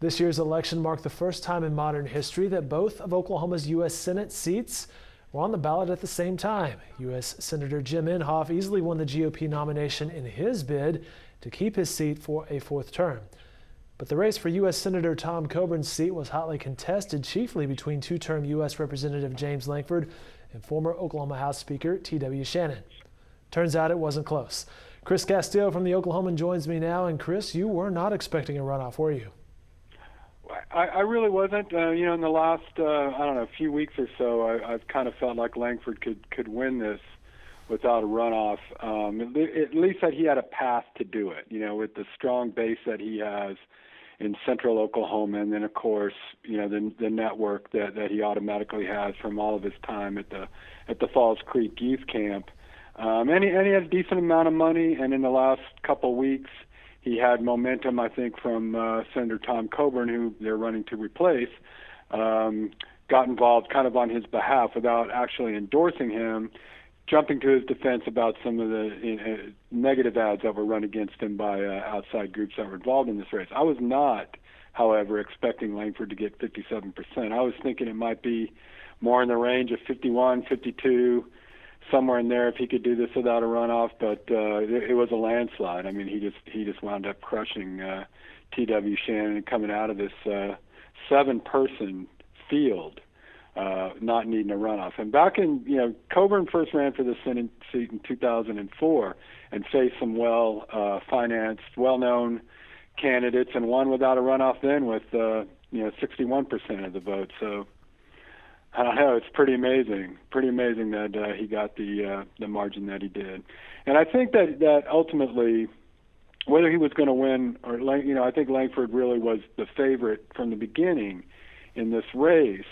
This year's election marked the first time in modern history that both of Oklahoma's U.S. Senate seats were on the ballot at the same time. U.S. Senator Jim Inhofe easily won the GOP nomination in his bid to keep his seat for a fourth term. But the race for U.S. Senator Tom Coburn's seat was hotly contested, chiefly between two-term U.S. Representative James Lankford and former Oklahoma House Speaker T.W. Shannon. Turns out it wasn't close. Chris Castillo from the Oklahoman joins me now. And Chris, you were not expecting a runoff, were you? I really wasn't. In the last, few weeks or so, I've kind of felt like Lankford could win this without a runoff. At least that he had a path to do it, with the strong base that he has in central Oklahoma, and then, of course, the network that he automatically has from all of his time at the Falls Creek Youth Camp. And he had a decent amount of money, and in the last couple of weeks, he had momentum, I think, from Senator Tom Coburn, who they're running to replace, got involved kind of on his behalf without actually endorsing him, jumping to his defense about some of the negative ads that were run against him by outside groups that were involved in this race. I was not, however, expecting Lankford to get 57%. I was thinking it might be more in the range of 51, 52, somewhere in there if he could do this without a runoff, but it was a landslide. I mean, he just wound up crushing T.W. Shannon and coming out of this 7-person field, not needing a runoff. And back in, Coburn first ran for the Senate seat in 2004 and faced some well-financed, well-known candidates and won without a runoff then with, 61% of the vote. So I don't know. It's pretty amazing that he got the margin that he did, and I think that ultimately, whether he was going to win or I think Lankford really was the favorite from the beginning in this race.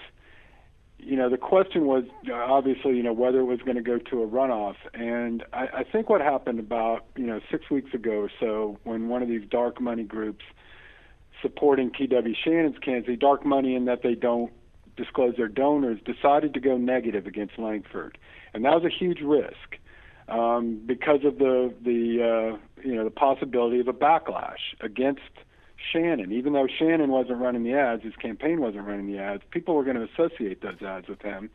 The question was obviously whether it was going to go to a runoff, and I think what happened about 6 weeks ago or so when one of these dark money groups supporting T.W. Shannon's candidacy, dark money in that they don't disclose their donors, decided to go negative against Lankford, and that was a huge risk because of the possibility of a backlash against Shannon. Even though Shannon wasn't running the ads, his campaign wasn't running the ads, people were going to associate those ads with him.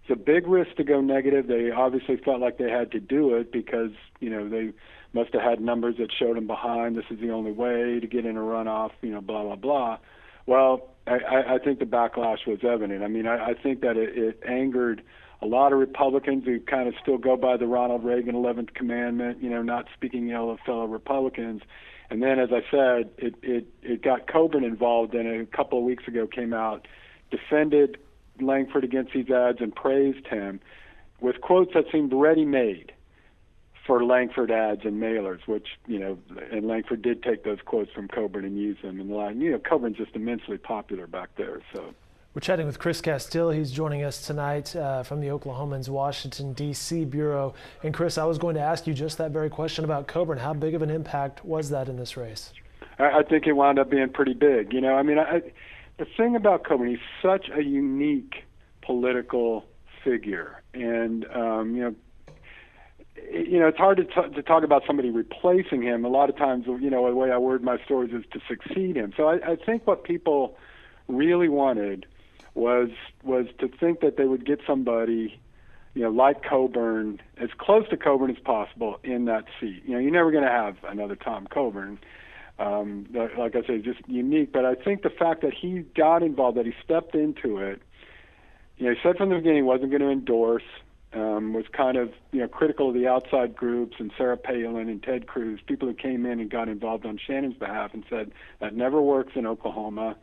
It's a big risk to go negative. They obviously felt like they had to do it because they must have had numbers that showed them behind. This is the only way to get in a runoff. Blah blah blah. Well, I think the backlash was evident. I mean, I think that it angered a lot of Republicans who kind of still go by the Ronald Reagan 11th commandment, not speaking ill of fellow Republicans. And then, as I said, it got Coburn involved, and a couple of weeks ago came out, defended Lankford against these ads and praised him with quotes that seemed ready-made for Lankford ads and mailers, which, and Lankford did take those quotes from Coburn and use them in the line. Coburn's just immensely popular back there. So we're chatting with Chris Castillo. He's joining us tonight from the Oklahoman's Washington, D.C. Bureau. And Chris, I was going to ask you just that very question about Coburn. How big of an impact was that in this race? I think it wound up being pretty big. The thing about Coburn, he's such a unique political figure. And, it's hard to talk about somebody replacing him. A lot of times, the way I word my stories is to succeed him. So I think what people really wanted was to think that they would get somebody, like Coburn, as close to Coburn as possible in that seat. You're never going to have another Tom Coburn. Like I say, just unique. But I think the fact that he got involved, that he stepped into it, he said from the beginning he wasn't going to endorse, was kind of critical of the outside groups and Sarah Palin and Ted Cruz, people who came in and got involved on Shannon's behalf and said that never works in Oklahoma.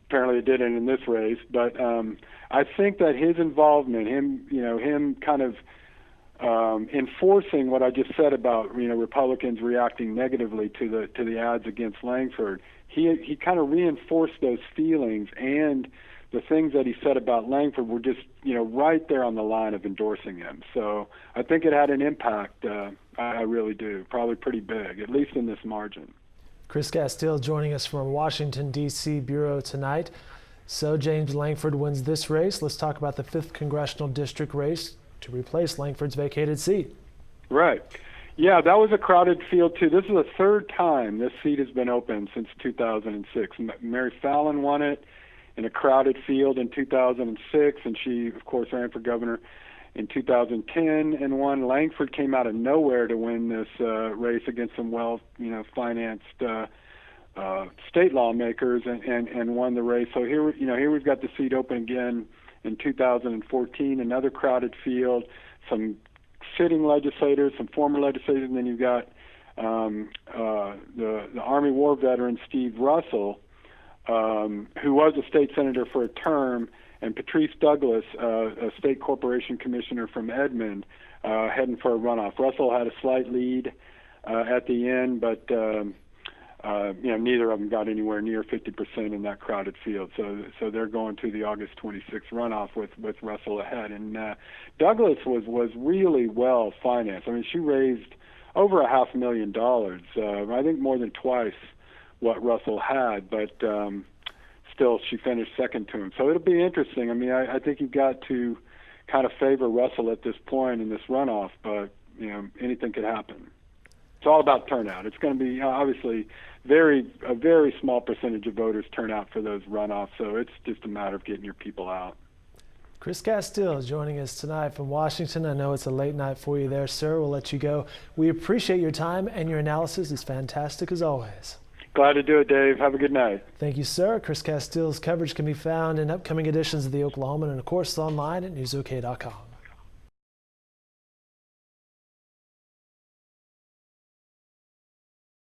Apparently it didn't in this race, but I think that his involvement, him kind of enforcing what I just said about Republicans reacting negatively to the ads against Lankford, he kind of reinforced those feelings, and the things that he said about Lankford were just right there on the line of endorsing him. So I think it had an impact. I really do, probably pretty big, at least in this margin. Chris Castillo joining us from Washington, D.C. Bureau tonight. So James Lankford wins this race. Let's talk about the 5th Congressional District race to replace Lankford's vacated seat. Right. Yeah, that was a crowded field too. This is the third time this seat has been open since 2006. Mary Fallon won it in a crowded field in 2006, and she, of course, ran for governor in 2010 and won. Lankford came out of nowhere to win this race against some financed state lawmakers and won the race. So here we've got the seat open again in 2014. Another crowded field, some sitting legislators, some former legislators, and then you've got the Army War veteran Steve Russell, who was a state senator for a term, and Patrice Douglas, a state corporation commissioner from Edmond, heading for a runoff. Russell had a slight lead at the end, but neither of them got anywhere near 50% in that crowded field. So they're going to the August 26th runoff with Russell ahead. And Douglas was really well financed. I mean, she raised over $500,000. I think more than twice what Russell had, but still she finished second to him. So it'll be interesting. I mean, I think you've got to kind of favor Russell at this point in this runoff, but anything could happen. It's all about turnout. It's going to be obviously a very small percentage of voters turn out for those runoffs, so it's just a matter of getting your people out. Chris Castile is joining us tonight from Washington. I know it's a late night for you there, sir. We'll let you go. We appreciate your time, and your analysis is fantastic as always. Glad to do it, Dave. Have a good night. Thank you, sir. Chris Castile's coverage can be found in upcoming editions of the Oklahoman and, of course, online at newsok.com.